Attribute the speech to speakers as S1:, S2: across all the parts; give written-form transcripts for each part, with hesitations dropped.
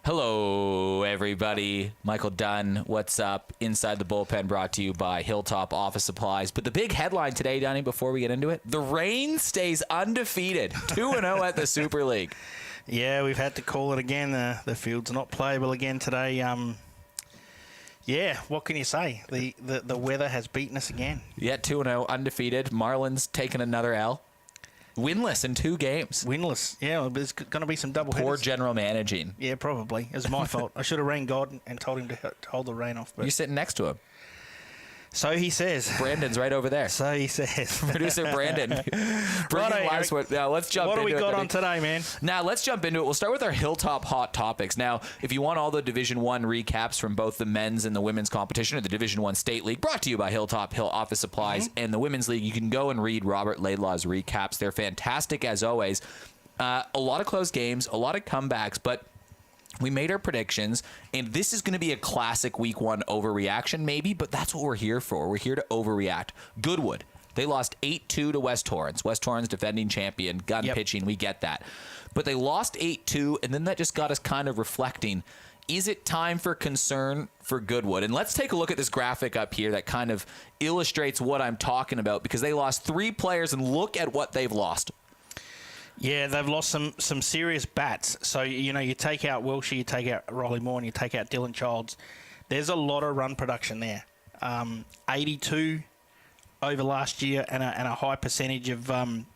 S1: Hello, everybody. Michael Dunn, what's up? Inside the Bullpen, brought to you by Hilltop Office Supplies. But the big headline today, Dunny, before we get into it, the Rain stays undefeated, 2-0 at the Super League.
S2: Yeah, we've had to call it again. The field's not playable again today. Yeah, what can you say? The weather has beaten us again.
S1: Yeah, 2-0, undefeated. Marlins taking another L. Winless in 2 games.
S2: Winless. Yeah, there's going to be some double
S1: Poor
S2: headers.
S1: general managing.
S2: Yeah, probably. It was my fault. I should have rang God and told him to hold the rain off. But
S1: You're sitting next to him.
S2: so he says.
S1: Brandon's right over there.
S2: So he says.
S1: Producer Brandon. Let's jump into it.
S2: What do we got on today, man?
S1: Now, let's jump into it. We'll start with our Hilltop hot topics. Now, if you want all the Division I recaps from both the men's and the women's competition or the Division I State League, brought to you by Hilltop Hill Office Supplies and the Women's League, you can go and read Robert Laidlaw's recaps. They're fantastic, as always. A lot of close games, a lot of comebacks, but we made our predictions, and this is going to be a classic Week 1 overreaction, maybe, but that's what we're here for. We're here to overreact. Goodwood. They lost 8-2 to West Torrens. West Torrens defending champion, gun pitching, we get that. But they lost 8-2, and then that just got us kind of reflecting. Is it time for concern for Goodwood? And let's take a look at this graphic up here that kind of illustrates what I'm talking about, because they lost 3 players, and look at what they've lost.
S2: Yeah, they've lost some serious bats. So, you take out Wilshire, you take out Riley Moore, and you take out Dylan Childs. There's a lot of run production there. 82 over last year and a high percentage of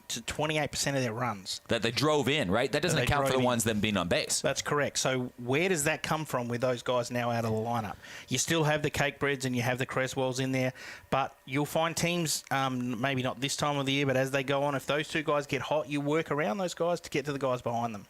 S2: to 28% of their runs.
S1: That they drove in, right? That doesn't account for the ones them being on base.
S2: That's correct. So where does that come from with those guys now out of the lineup? You still have the Cakebreads and you have the Cresswells in there, but you'll find teams, maybe not this time of the year, but as they go on, if those 2 guys get hot, you work around those guys to get to the guys behind them.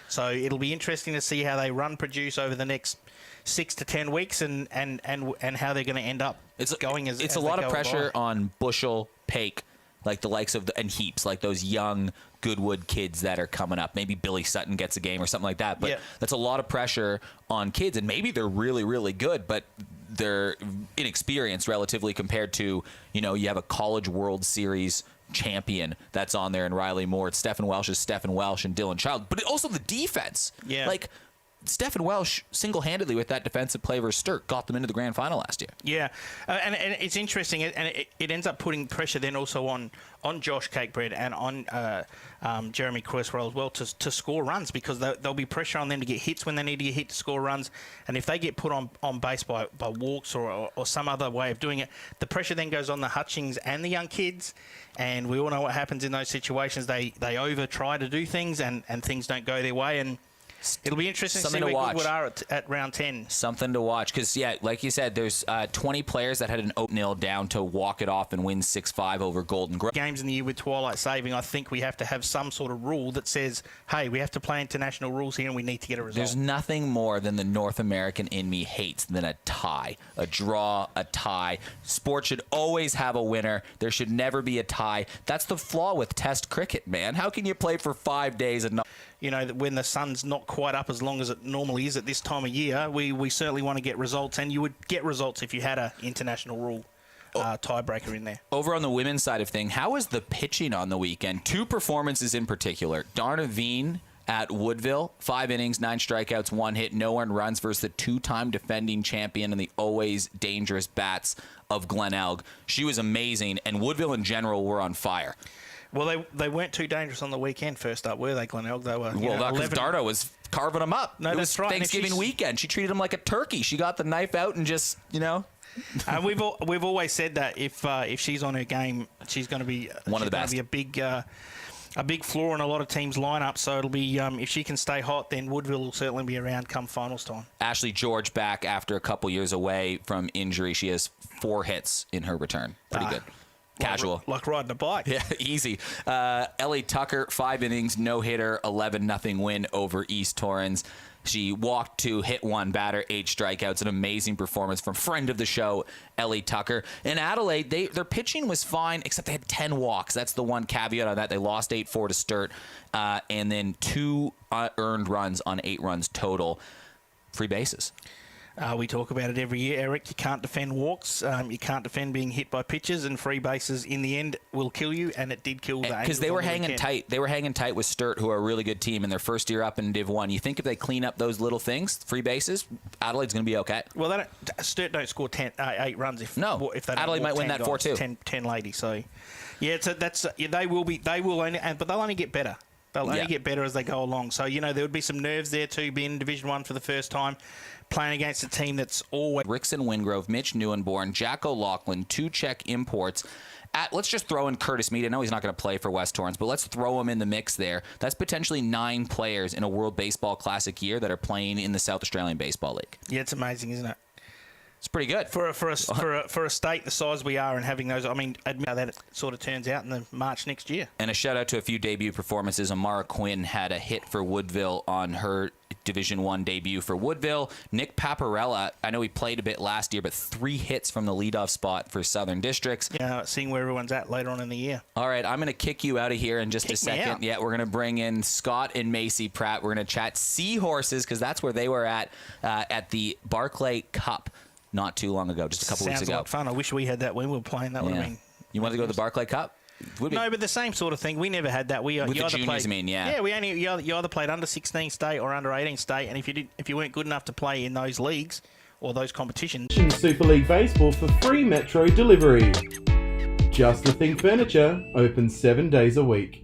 S2: So it'll be interesting to see how they produce over the next 6 to 10 weeks and how they're going to end up going as
S1: It's a lot of pressure on Bushel, Pake, like the likes of and Heaps, like those young Goodwood kids that are coming up. Maybe Billy Sutton gets a game or something like that. But that's a lot of pressure on kids, and maybe they're really, really good, but they're inexperienced relatively compared to, you have a College World Series champion that's on there in Riley Moore. It's Stephen Welsh and Dylan Child. But also the defense.
S2: Yeah.
S1: Like, Stephen Welsh single-handedly with that defensive play versus Sturk got them into the grand final last year.
S2: Yeah, and it's interesting, and it ends up putting pressure then also on Josh Cakebread and on Jeremy Cresswell as well to score runs, because there'll be pressure on them to get hits when they need to get hit to score runs, and if they get put on base by walks or some other way of doing it, the pressure then goes on the Hutchings and the young kids, and we all know what happens in those situations. They over try to do things and things don't go their way, and it'll be interesting to see where Goodwood are at round 10.
S1: Something to watch, because, like you said, there's 20 players that had an open down to walk it off and win 6-5 over Golden Grove.
S2: Games in the year with Twilight Saving, I think we have to have some sort of rule that says, hey, we have to play international rules here and we need to get a result.
S1: There's nothing more than the North American in me hates than a tie, a draw, a tie. Sport should always have a winner. There should never be a tie. That's the flaw with Test cricket, man. How can you play for 5 days and not...
S2: when the sun's not quite up as long as it normally is at this time of year, we certainly want to get results, and you would get results if you had an international rule tiebreaker in there.
S1: Over on the women's side of things, how was the pitching on the weekend? 2 performances in particular. Darna Veen at Woodville, 5 innings, 9 strikeouts, 1 hit, no earned runs versus the 2-time defending champion and the always dangerous bats of Glenelg. She was amazing, and Woodville in general were on fire.
S2: Well, they weren't too dangerous on the weekend first up, were they, Glenelg? They were.
S1: Because Darna was carving them up.
S2: No, that's right.
S1: Thanksgiving weekend. She treated him like a turkey. She got the knife out and just,
S2: And we've always said that if she's on her game, she's going to be
S1: one of the best.
S2: Be a big flaw in a lot of teams' lineup. So it'll be if she can stay hot, then Woodville will certainly be around come finals time. Ashley
S1: George back after a couple years away from injury. She has 4 hits in her return. Pretty good. Casual.
S2: Like riding a bike.
S1: Yeah, easy. Ellie Tucker, 5 innings, no-hitter, 11-0 win over East Torrens. She walked 2, hit 1 batter, 8 strikeouts. An amazing performance from friend of the show, Ellie Tucker. In Adelaide, their pitching was fine, except they had 10 walks. That's the one caveat on that. They lost 8-4 to Sturt, and then 2 earned runs on 8 runs total. Free bases.
S2: We talk about it every year, Eric. You can't defend walks. You can't defend being hit by pitches, and free bases in the end will kill you, and it did kill the Angels.
S1: Because they were
S2: on the
S1: hanging
S2: weekend.
S1: tight. They were hanging tight with Sturt, who are a really good team in their first year up in Div 1. You think if they clean up those little things, free bases, Adelaide's going to be okay.
S2: Well, Sturt don't score 8 runs if they don't
S1: Adelaide
S2: walk
S1: might win
S2: 10
S1: that 4-2.
S2: 10 ladies. So, yeah, they will only, but they'll only get better. They'll only get better as they go along. So, there would be some nerves there too, being in Division 1 for the first time, playing against a team that's always...
S1: Rickson Wingrove, Mitch Neuenborn, Jack O'Loughlin, 2 Czech imports. Let's just throw in Curtis Mead. I know he's not going to play for West Torrens, but let's throw him in the mix there. That's potentially 9 players in a World Baseball Classic year that are playing in the South Australian Baseball League.
S2: Yeah, it's amazing, isn't it?
S1: It's pretty good.
S2: For a state the size we are and having those, admit how that it sort of turns out in the March next year.
S1: And a shout out to a few debut performances. Amara Quinn had a hit for Woodville on her Division 1 debut for Woodville. Nick Paparella, I know he played a bit last year, but 3 hits from the leadoff spot for Southern Districts.
S2: Yeah, seeing where everyone's at later on in the year.
S1: All right, I'm going to kick you out of here in just a
S2: Kick me
S1: second.
S2: out.
S1: Yeah, we're going to bring in Scott and Macy Pratt. We're going to chat Seahorses because that's where they were at the Barclay Cup not too long ago, just a couple weeks ago.
S2: Sounds like fun. I wish we had that when we were playing. That would have been...
S1: You want to go to the Barclay Cup?
S2: No, but the same sort of thing. We never had that.
S1: With the juniors,
S2: Yeah, you either played under 16 state or under 18 state, and if you weren't good enough to play in those leagues or those competitions...
S3: Super League Baseball for free Metro delivery. Just the Thing Furniture, open 7 days a week.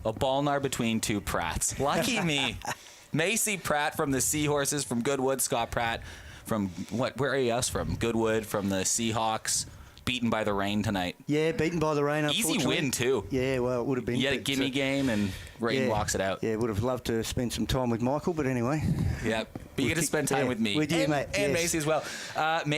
S1: A Ballnar between 2 Pratts. Lucky me. Macy Pratt from the Seahorses, from Goodwood. Scott Pratt from where are you else from? Goodwood, from the Seahawks. Beaten by the rain tonight.
S4: Yeah, beaten by the rain.
S1: Easy win too.
S4: Yeah, well, it would have been.
S1: You had a gimme game and rain walks it out.
S4: Yeah, would have loved to spend some time with Michael, but anyway.
S1: Yeah, but you get to spend time with me.
S4: With you, mate.
S1: And
S4: yes.
S1: Macy as well.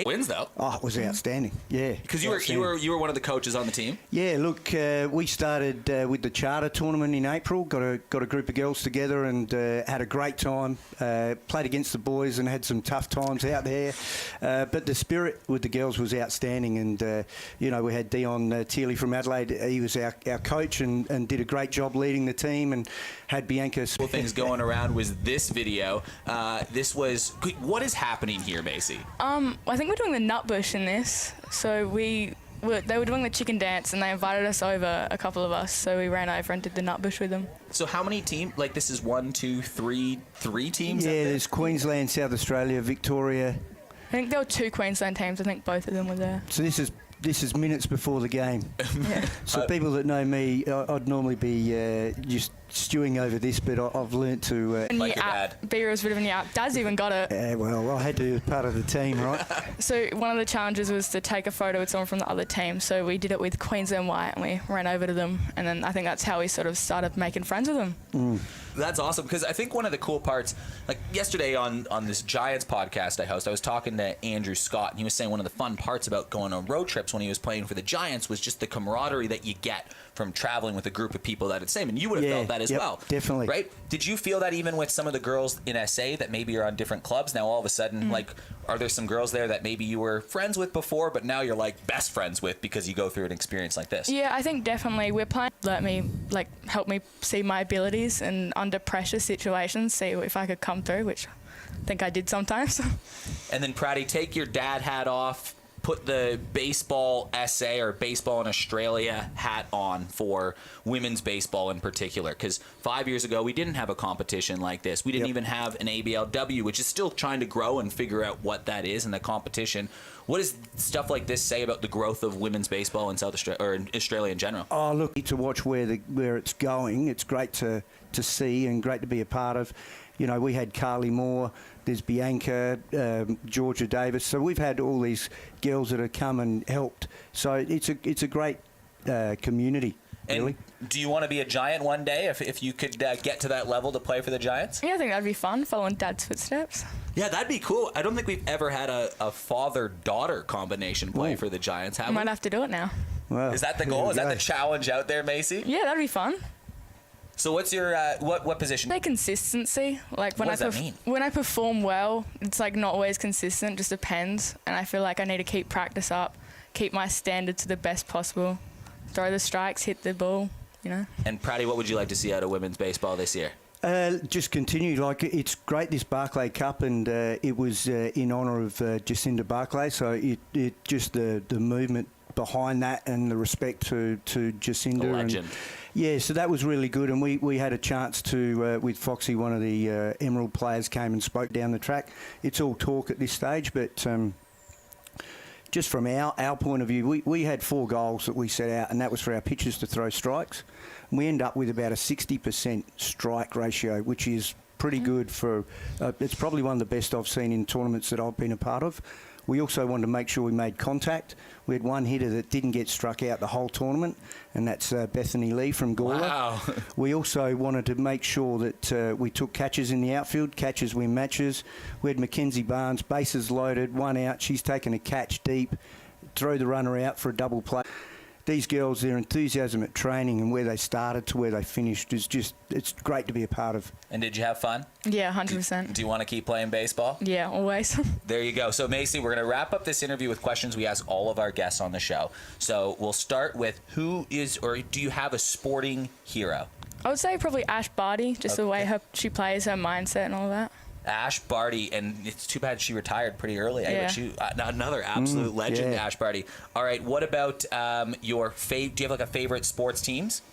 S1: Wins though.
S4: Oh, it was outstanding. Yeah.
S1: Because you were one of the coaches on the team.
S4: Yeah, look, we started with the charter tournament in April. Got a group of girls together and had a great time. Played against the boys and had some tough times out there. But the spirit with the girls was outstanding, and we had Dion Tearley from Adelaide. He was our coach and did a great job leading the team, and had Bianca.
S1: Cool things going around was this video. What is happening here, Macy?
S5: I think we're doing the nut bush in this. So they were doing the chicken dance, and they invited us over, a couple of us. So we ran over and did the nut bush with them.
S1: So how many teams? Like this is 1, 2, 3 teams.
S4: Yeah, there's Queensland, South Australia, Victoria.
S5: I think there were 2 Queensland teams. I think both of them were there.
S4: So this is minutes before the game.
S5: Yeah.
S4: So people that know me, I'd normally be just stewing over this, but I've learnt to...
S1: Like your dad.
S5: Bira was a bit of a new app. Dad's even got it.
S4: well, I had to be part of the team, right?
S5: So one of the challenges was to take a photo with someone from the other team. So we did it with Queensland White, and we ran over to them. And then I think that's how we sort of started making friends with them.
S4: Mm.
S1: That's awesome, because I think one of the cool parts, like yesterday on this Giants podcast I host, I was talking to Andrew Scott, and he was saying one of the fun parts about going on road trips when he was playing for the Giants was just the camaraderie that you get from traveling with a group of people that are the same. And you would have felt that as well.
S4: Definitely.
S1: Right? Did you feel that even with some of the girls in SA that maybe are on different clubs? Now all of a sudden, like, are there some girls there that maybe you were friends with before, but now you're like best friends with because you go through an experience like this?
S5: Yeah, I think definitely we're playing. Help me see my abilities, and under pressure situations, see if I could come through, which I think I did sometimes.
S1: And then Pratty, take your dad hat off, put the baseball SA or baseball in Australia hat on for women's baseball in particular, because 5 years ago we didn't have a competition like this. We didn't even have an ABLW, which is still trying to grow and figure out what that is, and the competition What does stuff like this say about the growth of women's baseball in South Australia or in Australia in general?
S4: Oh, look, to watch where it's going. It's great to see and great to be a part of. You know, we had Carly Moore, there's Bianca, Georgia Davis. So we've had all these girls that have come and helped. So it's a great community, really.
S1: And do you want to be a Giant one day if you could get to that level to play for the Giants?
S5: Yeah, I think that'd be fun, following Dad's footsteps.
S1: Yeah, that'd be cool. I don't think we've ever had a father-daughter combination play for the Giants, have we?
S5: Might have to do it now.
S4: Well,
S1: Is that the goal? Is that the challenge out there, Macy?
S5: Yeah, that'd be fun.
S1: So what's your what position?
S5: Like consistency. Like when
S1: What does that mean?
S5: when I perform well, it's like not always consistent, just depends. And I feel like I need to keep practice up, keep my standard to the best possible, throw the strikes, hit the ball, you know.
S1: And Pratty, what would you like to see out of women's baseball this year?
S4: Just continue. Like, it's great, this Barclay Cup, and it was in honour of Jacinda Barclay. So it just the movement behind that and the respect to Jacinda.
S1: A legend.
S4: Yeah, so that was really good, and we had a chance to, with Foxy, one of the Emerald players came and spoke down the track. It's all talk at this stage, but just from our point of view, we had 4 goals that we set out, and that was for our pitchers to throw strikes. And we end up with about a 60% strike ratio, which is pretty good for, it's probably one of the best I've seen in tournaments that I've been a part of. We also wanted to make sure we made contact. We had one hitter that didn't get struck out the whole tournament, and that's Bethany Lee from Gawler.
S1: Wow.
S4: We also wanted to make sure that we took catches in the outfield. Catches win matches. We had Mackenzie Barnes, bases loaded, 1 out. She's taken a catch deep, throw the runner out for a double play. These girls, their enthusiasm at training and where they started to where they finished is just, it's great to be a part of.
S1: And did you have fun?
S5: Yeah, 100%.
S1: Do you want to keep playing baseball?
S5: Yeah, always.
S1: There you go. So, Macy, we're going to wrap up this interview with questions we ask all of our guests on the show. So we'll start with who is, or do you have a sporting hero?
S5: I would say probably Ash Barty, just the way she plays, her mindset and all that.
S1: Ash Barty, and it's too bad she retired pretty early.
S5: Yeah.
S1: Another absolute legend,
S4: yeah.
S1: Ash Barty. All right, what about your do you have like a favorite sports teams?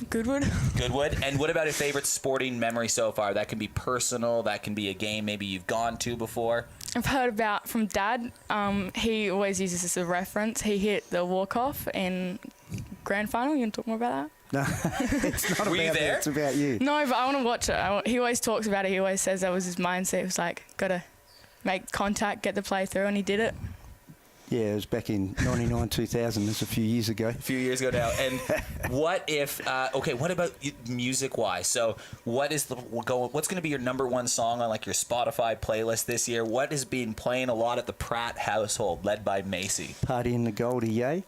S5: Goodwood.
S1: Goodwood. And what about a favorite sporting memory so far? That can be personal. That can be a game maybe you've gone to before.
S5: I've heard about from Dad. He always uses this as a reference. He hit the walk-off in grand final. You want to talk more about that?
S4: No, it's not
S1: Were
S4: about
S1: you there?
S4: that. It's about you.
S5: No, but I want to watch it. He always talks about it. He always says that was his mindset. It was like, got to make contact, get the play through, and he did it.
S4: Yeah, it was back in 99, 2000. That's a few years ago.
S1: A few years ago now. And what if, what about music-wise? So what's going to be your number one song on like your Spotify playlist this year? What is being playing a lot at the Pratt household, led by Macy?
S4: Party in the Goldie, yay.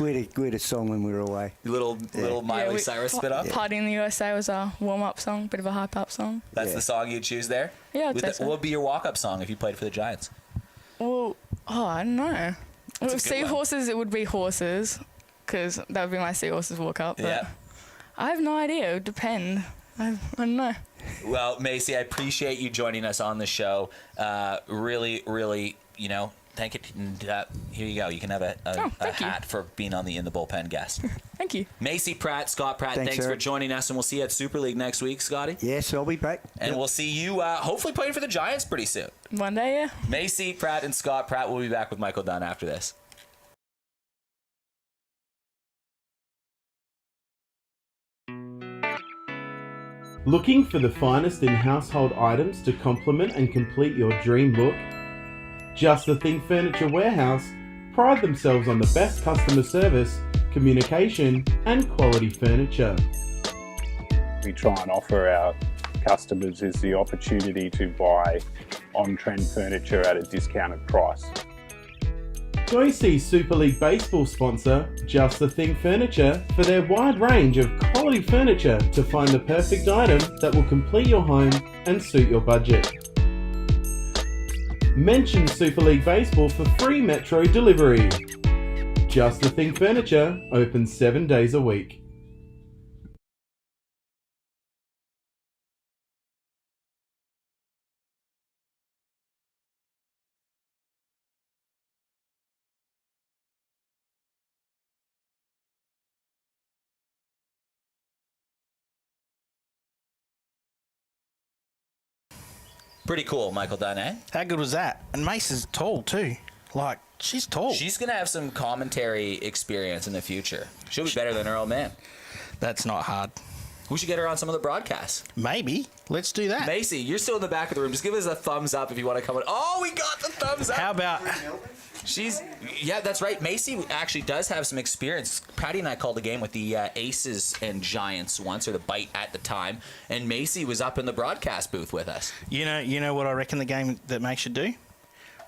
S4: we had a song when we were away.
S1: Little Miley Cyrus spit up?
S5: Party in the USA was a warm-up song, bit of a hype-up song.
S1: That's the song you'd choose there?
S5: Yeah, I'd say so.
S1: What would be your walk-up song if you played for the Giants?
S5: Well, I don't know. Well,
S1: a good
S5: Seahorses, it would be Horses, because that would be my Seahorses walk-up. But
S1: Yeah.
S5: I have no idea. It would depend. I don't know.
S1: Well, Macy, I appreciate you joining us on the show. Really, thank you. And, here you go. You can have a
S5: thank you.
S1: hat for being on the In the Bullpen guest.
S5: Thank you.
S1: Macy Pratt, Scott Pratt,
S4: Thanks,
S1: thanks for
S4: Eric.
S1: joining us, and we'll see you at Super League next week, Scotty.
S4: Yes, I'll be back.
S1: And we'll see you hopefully playing for the Giants pretty soon.
S5: One day, yeah.
S1: Macy Pratt and Scott Pratt will be back with Michael Dunn after this.
S3: Looking for the finest in household items to complement and complete your dream look? Just the Thing Furniture Warehouse pride themselves on the best customer service, communication, and quality furniture.
S6: We try and offer our customers is the opportunity to buy on-trend furniture at a discounted price.
S3: Go see Super League Baseball sponsor Just the Thing Furniture for their wide range of quality furniture to find the perfect item that will complete your home and suit your budget. Mention Super League Baseball for free Metro delivery. Just the Thing Furniture open 7 days a week.
S1: Pretty cool, Michael Dunn, eh?
S2: How good was that? And Mace is tall too. Like, she's tall.
S1: She's going to have some commentary experience in the future. She'll be better than her old man.
S2: That's not hard.
S1: We should get her on some of the broadcasts.
S2: Maybe. Let's do that.
S1: Macy, you're still in the back of the room. Just give us a thumbs up if you want to come on. Oh, we got the thumbs up.
S2: How about...
S1: Yeah, that's right. Macy actually does have some experience. Patty and I called a game with the Aces and Giants once, or the Bite at the time, and Macy was up in the broadcast booth with us.
S2: You know what I reckon the game that Mace should do?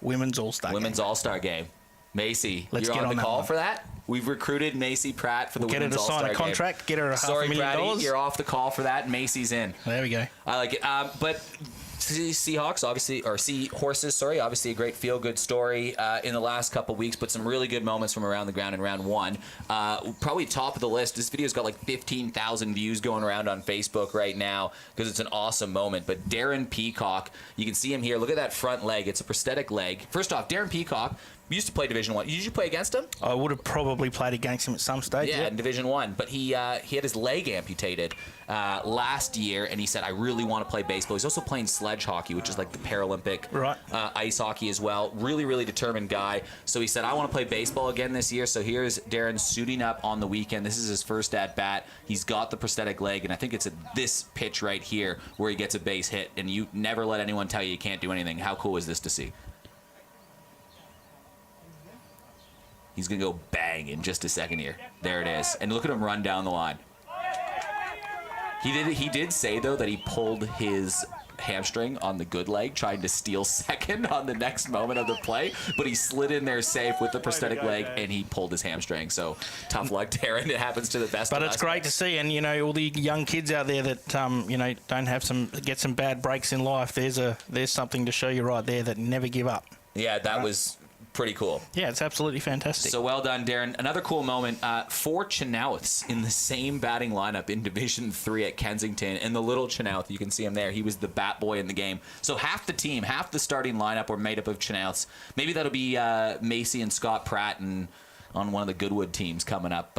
S2: Women's All-Star
S1: Women's
S2: game.
S1: All-Star game. Macy,
S2: Let's
S1: you're
S2: get
S1: on the
S2: on that
S1: call
S2: one.
S1: for that? We've recruited Macy Pratt for the
S2: Get her
S1: Women's
S2: to
S1: All-Star
S2: sign
S1: game.
S2: a contract, get her
S1: Sorry,
S2: $500,000.
S1: Bratty, you're off the call for that. Macy's in.
S2: There we go.
S1: I like it. But Seahawks, obviously, or Seahorses, sorry, obviously a great feel-good story in the last couple weeks, but some really good moments from around the ground in round one. Probably top of the list. This video's got like 15,000 views going around on Facebook right now because it's an awesome moment. But Darren Peacock, you can see him here. Look at that front leg. It's a prosthetic leg. First off, Darren Peacock used to play Division 1. Did you play against him?
S2: I would have probably played against him at some stage.
S1: Yeah, in Division 1. But he had his leg amputated last year, and he said, I really want to play baseball. He's also playing sledge hockey, which is like the Paralympic ice hockey as well. Really, really determined guy. So he said, I want to play baseball again this year. So here's Darren suiting up on the weekend. This is his first at-bat. He's got the prosthetic leg, and I think it's at this pitch right here where he gets a base hit. And you never let anyone tell you can't do anything. How cool is this to see? He's going to go bang in just a second here. There it is. And look at him run down the line. He did say, though, that he pulled his hamstring on the good leg, trying to steal second on the next moment of the play, but he slid in there safe with the prosthetic leg, and he pulled his hamstring. So tough luck, Darren. It happens to the best of us.
S2: But it's great to see, and all the young kids out there that don't have get some bad breaks in life. There's something to show you right there that never give up.
S1: Yeah, that was pretty cool.
S2: Yeah, it's absolutely fantastic.
S1: So well done, Darren. Another cool moment, 4 Chenoweths in the same batting lineup in Division 3 at Kensington. And the little Chenoweth, you can see him there, he was the bat boy in the game. So half the team, half the starting lineup were made up of Chenoweths. Maybe that'll be Macy and Scott Pratt and on one of the Goodwood teams coming up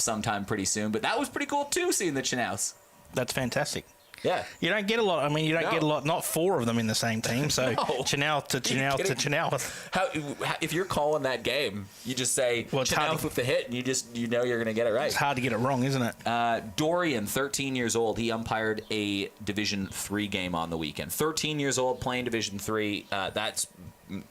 S1: sometime pretty soon. But that was pretty cool, too, seeing the Chenoweths.
S2: That's fantastic.
S1: Yeah.
S2: You don't get a lot. I mean, you don't get a lot. Not 4 of them in the same team. So
S1: No.
S2: Chenoweth to Chenoweth to Chenoweth.
S1: How, if you're calling that game, you just say Chenoweth with the hit, and you know you're going to get it right.
S2: It's hard to get it wrong, isn't it?
S1: Dorian, 13 years old, he umpired a Division 3 game on the weekend. 13 years old, playing Division 3. That's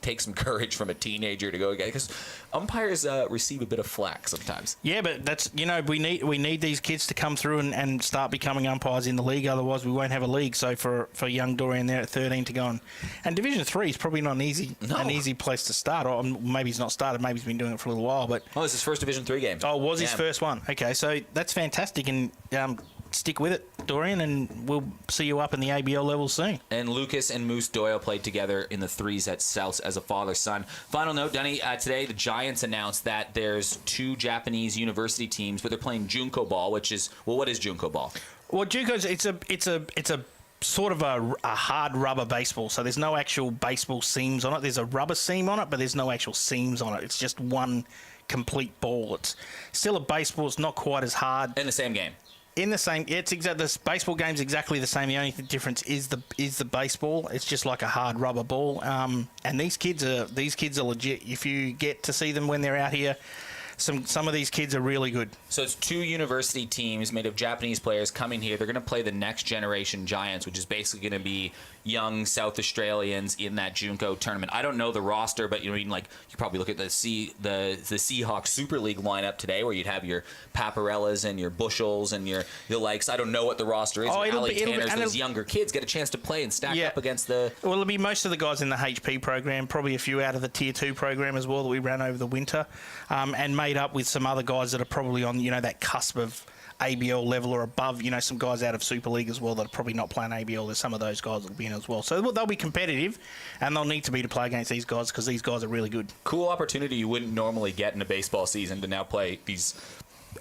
S1: take some courage from a teenager to go again, because umpires receive a bit of flack sometimes.
S2: Yeah, but that's we need these kids to come through and start becoming umpires in the league. Otherwise, we won't have a league. So for young Dorian there at 13 to go on, and Division 3 is probably not an easy place to start. Or maybe he's not started. Maybe he's been doing it for a little while. But
S1: it's his first Division 3 game.
S2: Oh, was his first one? Okay, so that's fantastic, and stick with it, Dorian, and we'll see you up in the ABL level soon.
S1: And Lucas and Moose Doyle played together in the 3s at South as a father-son. Final note, Dunny, today the Giants announced that there's 2 Japanese university teams, but they're playing Junko ball, which is, what is Junko ball?
S2: Well, Junko's it's a sort of a hard rubber baseball, so there's no actual baseball seams on it. There's a rubber seam on it, but there's no actual seams on it. It's just one complete ball. It's still a baseball. It's not quite as hard.
S1: In the same game.
S2: In the same, it's this baseball game's exactly the same. The only difference is the baseball. It's just like a hard rubber ball. And these kids are legit. If you get to see them when they're out here, some of these kids are really good.
S1: So it's 2 university teams made of Japanese players coming here. They're going to play the next generation Giants, which is basically going to be young South Australians in that Junko tournament. I don't know the roster, but you probably look at the Seahawks Super League lineup today, where you'd have your Paparellas and your Bushels and your likes. I don't know what the roster is. Those younger kids get a chance to play and stack up against the.
S2: Well, it'll be most of the guys in the HP program, probably a few out of the Tier 2 program as well that we ran over the winter, and made up with some other guys that are probably on that cusp of ABL level or above. Some guys out of Super League as well that are probably not playing ABL. There's some of those guys that will be in as well. So they'll be competitive, and they'll need to be to play against these guys because these guys are really good. Cool
S1: opportunity you wouldn't normally get in a baseball season to now play these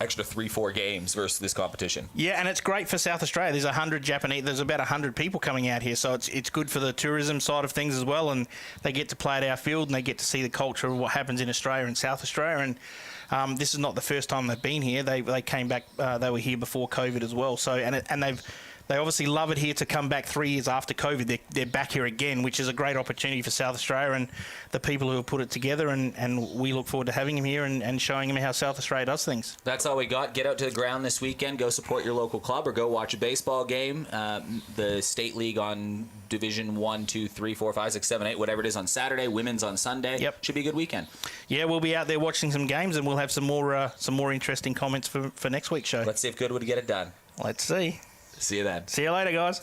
S1: extra 3-4 games versus this competition.
S2: Yeah, and it's great for South Australia. There's about 100 people coming out here, so it's good for the tourism side of things as well, and they get to play at our field and they get to see the culture of what happens in Australia and South Australia. And this is not the first time they've been here. They came back. They were here before COVID as well. So and they obviously love it here to come back 3 years after COVID. They're back here again, which is a great opportunity for South Australia and the people who have put it together. And we look forward to having him here and showing him how South Australia does things.
S1: That's all we got. Get out to the ground this weekend. Go support your local club or go watch a baseball game. The State League on Division 1, 2, 3, 4, 5, 6, 7, 8, whatever it is on Saturday. Women's on Sunday.
S2: Yep.
S1: Should be a good weekend.
S2: Yeah, we'll be out there watching some games and we'll have some more interesting comments for next week's show.
S1: Let's see if Goodwood get it done.
S2: Let's see.
S1: See you then.
S2: See you later, guys.